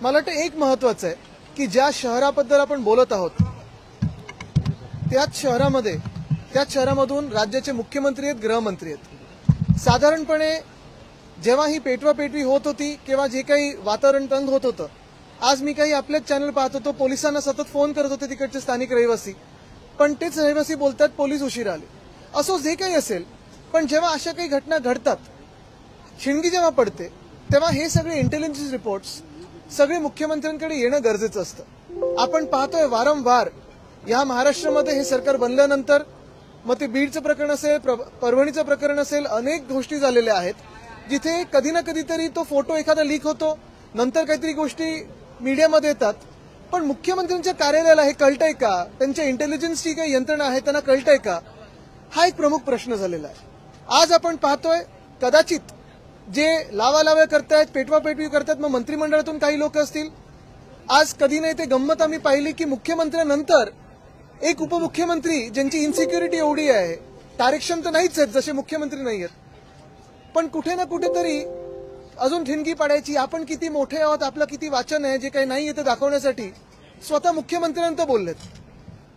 मला वाटतं एक महत्वाचं आहे की ज्या शहराबद्दल आपण बोलत आहोत त्याच शहरामधून राज्याचे मुख्यमंत्री आहेत, गृहमंत्री आहेत. साधारणपणे जेव्हा ही पेटवापेटवी होत होती किंवा जे काही वातावरण तंग होत होतं, आज मी काही आपलेच चॅनल पाहत होतो, पोलिसांना सतत फोन करत होते तिकडचे स्थानिक रहिवासी, पण तेच रहिवासी बोलतात पोलीस उशिरा आले. असो जे काही असेल, पण जेव्हा अशा काही घटना घडतात, शिणगी जेव्हा पडते, तेव्हा हे सगळे इंटेलिजन्स रिपोर्ट्स सगळे मुख्यमंत्र्यांकडे येणं गरजेचं असतं. आपण पाहतोय वारंवार या महाराष्ट्रामध्ये हे सरकार बनल्यानंतर, मग ते बीडचं प्रकरण असेल, परभणीचं प्रकरण असेल, अनेक गोष्टी झालेल्या आहेत जिथे कधी ना कधीतरी तो फोटो एखादा लीक होतो, नंतर काहीतरी गोष्टी मीडियामध्ये येतात, पण मुख्यमंत्र्यांच्या कार्यालयाला हे कळतंय का? त्यांच्या इंटेलिजन्सची काही यंत्रणा आहे त्यांना कळतंय का? हा एक प्रमुख प्रश्न झालेला आहे. आज आपण पाहतोय कदाचित जे लावालाव्या करतायत, पेटवापेटवी करतायत, मग मंत्रिमंडळातून काही लोक असतील. आज कधी नाही ते गंमत आम्ही पाहिली की मुख्यमंत्र्यांनंतर एक उपमुख्यमंत्री ज्यांची इन्सिक्युरिटी एवढी आहे, कार्यक्षम तर नाहीच आहेत जसे मुख्यमंत्री नाही आहेत, पण कुठे ना कुठेतरी अजून ठिणगी पाडायची, आपण किती मोठे आहोत, आपलं किती वाचन आहे, जे काही नाही येते दाखवण्यासाठी स्वतः मुख्यमंत्र्यांना बोललेत.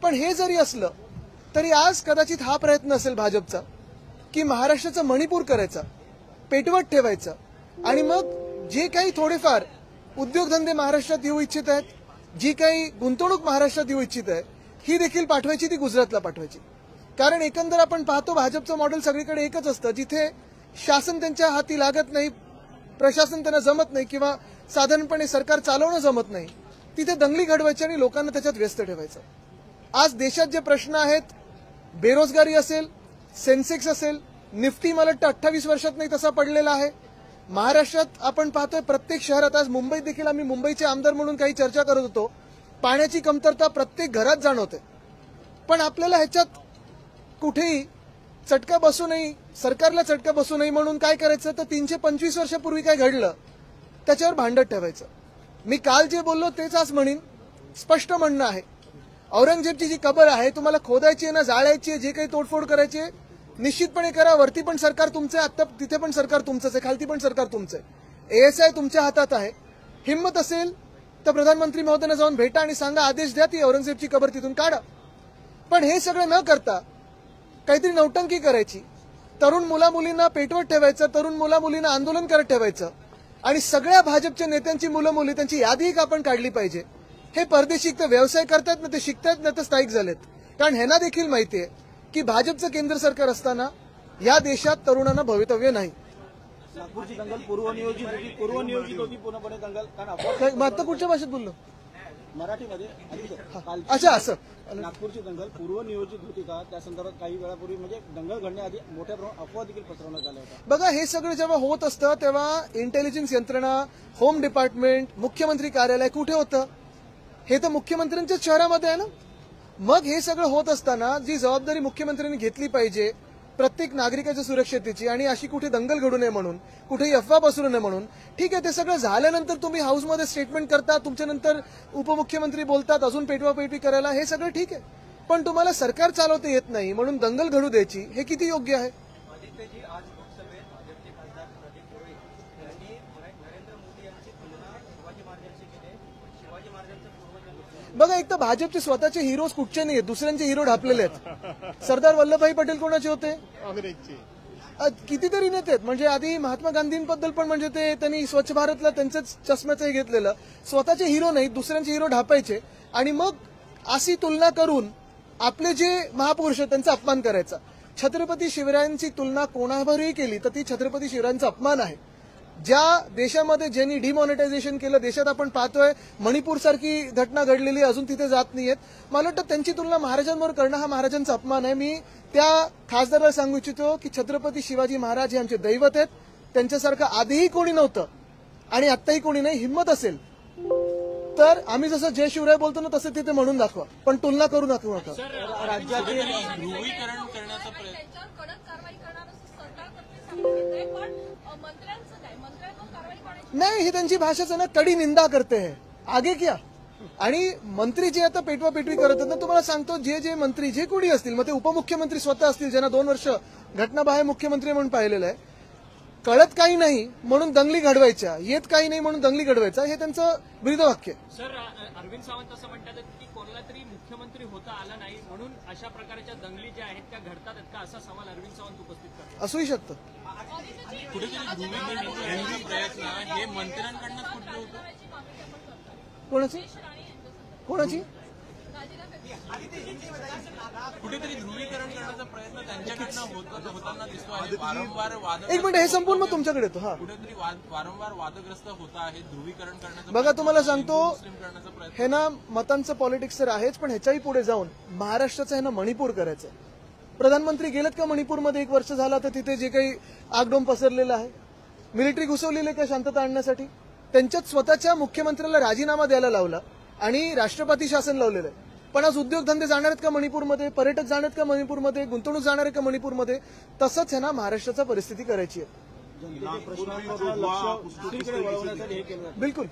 पण हे जरी असलं तरी आज कदाचित हा प्रयत्न असेल भाजपचा की महाराष्ट्राचा मणिपूर करायचा, पेटवत ठेवायचा, आणि मग जे काही थोडेफार उद्योगधंदे महाराष्ट्रात येऊ इच्छित आहेत, जी काही गुंतवणूक महाराष्ट्रात येऊ इच्छित आहे, ही देखील पाठवायची, ती गुजरातला पाठवायची. कारण एकंदर आपण पाहतो भाजपचं मॉडेल सगळीकडे एकच असतं, जिथे शासन त्यांच्या हाती लागत नाही, प्रशासन त्यांना जमत नाही किंवा साधारणपणे सरकार चालवणं जमत नाही, तिथे दंगली घडवायची आणि लोकांना त्याच्यात व्यस्त ठेवायचं. आज देशात जे प्रश्न आहेत, बेरोजगारी असेल, सेन्सेक्स असेल, निफ्टी मला वाटतं 28 वर्षात नाही तसा पडलेला आहे. महाराष्ट्रात आपण पाहतोय प्रत्येक शहरात, आज मुंबईत देखील आम्ही मुंबईचे आमदार म्हणून काही चर्चा करत होतो, पाण्याची कमतरता प्रत्येक घरात जाणवते. पण आपल्याला ह्याच्यात कुठेही चटका बसू नये, सरकारला चटका बसू नये म्हणून काय करायचं, तर 325 वर्षापूर्वी काय घडलं त्याच्यावर भांडत ठेवायचं. मी काल जे बोललो तेच आज म्हणीन. स्पष्ट म्हणणं आहे, औरंगजेबची जी कबर आहे तुम्हाला खोदायची आहे ना, जाळायची आहे, जे काही तोडफोड करायची आहे निश्चितपणे करा. वरती पण सरकार तुमचं आहे, आता तिथे पण सरकार तुमचंच आहे, खालती पण सरकार तुमचं आहे, ASI तुमच्या हातात आहे. हिंमत असेल तर प्रधानमंत्री महोदयांना जाऊन भेटा आणि सांगा, आदेश द्या ती औरंगजेबची कबर तिथून काढा. पण हे सगळं न करता काहीतरी नौटंकी करायची, तरुण मुलामुलींना पेटवत ठेवायचं, तरुण मुलामुलींना आंदोलन करत ठेवायचं, आणि सगळ्या भाजपच्या नेत्यांची मुलं मुली त्यांची यादी एक आपण काढली पाहिजे. हे परदेशी तर व्यवसाय करतायत ना, ते शिकतायत ना, ते स्थायिक झालेत. कारण ह्यांना देखील माहितीये की भाजपचं केंद्र सरकार असताना या देशात तरुणांना भवितव्य नाही. नागपूरची दंगल पूर्वनियोजित होती पूर्णपणे दंगल. कारण मग आता कुठच्या भाषेत बोललो? मराठीमध्ये. अच्छा, असं नागपूरची दंगल पूर्वनियोजित होती का? त्या संदर्भात काही वेळापूर्वी म्हणजे दंगल घडण्याआधी मोठ्या प्रमाणात अफवा देखील पसरवण्यात आल्या होत्या. बघा, हे सगळं जेव्हा होत असतं तेव्हा इंटेलिजन्स यंत्रणा, होम डिपार्टमेंट, मुख्यमंत्री कार्यालय कुठे होतं? हे तर मुख्यमंत्र्यांच्याच शहरामध्ये आहे ना. मग हे सगळं होत असताना जी जबाबदारी मुख्यमंत्र्यांनी घेतली पाहिजे प्रत्येक नागरिकाच्या सुरक्षेची, आणि अशी कुठे दंगल घडू नये म्हणून, कुठेही अफवा पसरू नये म्हणून, ठीक आहे, ते सगळं झाल्यानंतर तुम्ही हाऊसमध्ये स्टेटमेंट करता, तुमच्यानंतर उपमुख्यमंत्री बोलतात अजून पेटवापेटवी करायला, हे सगळं ठीक आहे. पण तुम्हाला सरकार चालवता येत नाही म्हणून दंगल घडू द्यायची, हे किती योग्य आहे? बघा, एक तर भाजपचे स्वतःचे हिरोज कुठचे नाहीत, दुसऱ्यांचे हिरो ढापलेले आहेत. सरदार वल्लभभाई पटेल कोणाचे होते? कितीतरी नेते आहेत. म्हणजे आधी महात्मा गांधींबद्दल पण म्हणजे ते त्यांनी स्वच्छ भारतला त्यांचंच चष्म्याचं घेतलेलं. स्वतःचे हिरो नाहीत, दुसऱ्यांचे हिरो ढापायचे आणि मग अशी तुलना करून आपले जे महापुरुष आहेत त्यांचा अपमान करायचा. छत्रपती शिवरायांची तुलना कोणावरही केली तर ती छत्रपती शिवरायांचा अपमान आहे. ज्या देशामध्ये ज्यांनी डिमॉनिटायझेशन केलं, देशात आपण पाहतोय मणिपूर सारखी घटना घडलेली, अजून तिथे जात नाहीयेत. मला वाटतं त्यांची तुलना महाराजांवर करणं हा महाराजांचा अपमान आहे. मी त्या खासदाराला सांगू इच्छितो की छत्रपती शिवाजी महाराज हे आमचे दैवत आहेत. त्यांच्यासारखं आधीही कोणी नव्हतं आणि आत्ताही कोणी नाही. हिंमत असेल तर आम्ही जसं जय शिवराय बोलतो ना तसं तिथे म्हणून दाखवा, पण तुलना करू नका. राज्यातील ध्रुवीकरण करण्याचा प्रयत्न नाही, ही त्यांची भाषाच आहे ना, कडी निंदा करते है, आगे क्या. आणि मंत्री जे आता पेटवापेटवी करत आहेत ना, तुम्हाला सांगतो, जे जे मंत्री जे कोणी असतील, मग ते उपमुख्यमंत्री स्वतः असतील ज्यांना 2 वर्ष घटनाबाह्य मुख्यमंत्री म्हणून पाहिलेलं आहे, कळत काही नाही म्हणून दंगली घडवायच्या, येत काही नाही म्हणून दंगली घडवायचा, हे त्यांचं ब्रीदवाक्य. सर, अरविंद सावंत असं म्हणतात की कोणाला तरी मुख्यमंत्री होता आला नाही म्हणून अशा प्रकारच्या दंगली ज्या आहेत त्या घडतात आहेत का, असा सवाल अरविंद सावंत उपस्थित करतात. असूही शकतं. कुठेतरी ध्रुवीकरण करण्याचा प्रयत्न हे मंत्र्यांकडनं कुठलं होतं? कोणाची कोणाची कुठेतरी ध्रुवीकरण करण्याचा प्रयत्न त्यांच्याकडनं होताना दिसतो आहे. वारंवार वाद, एक मिनिट, हे संपूर्ण मग तुमच्याकडे येतो. हा, कुठेतरी वारंवार वादग्रस्त होत आहे. ध्रुवीकरण करण्याचा बघा, तुम्हाला सांगतो, मुस्लिम करण्याचा प्रयत्न. हे ना मतांचं पॉलिटिक्स तर आहेच, पण ह्याच्याही पुढे जाऊन महाराष्ट्राचं हे ना मणिपूर करायचं. प्रधानमंत्री गेलेत का मणिपूरमध्ये? 1 वर्ष झाला तर तिथे जे काही आगडोम पसरलेलं आहे, मिलिटरी घुसवलेली का शांतता आणण्यासाठी? त्यांच्याच स्वतःच्या मुख्यमंत्र्याला राजीनामा द्यायला लावला आणि राष्ट्रपती शासन लावलेलं आहे. पण आज उद्योगधंदे जाणार आहेत का मणिपूरमध्ये? पर्यटक जाणार आहेत का मणिपूरमध्ये? गुंतवणूक जाणार आहे का मणिपूरमध्ये? तसंच आहे ना महाराष्ट्राचा परिस्थिती करायची आहे. जनतेच्या प्रश्नांवर लक्ष दुसरीकडे वळवण्यासाठी हे केलं जातं. बिलकुल.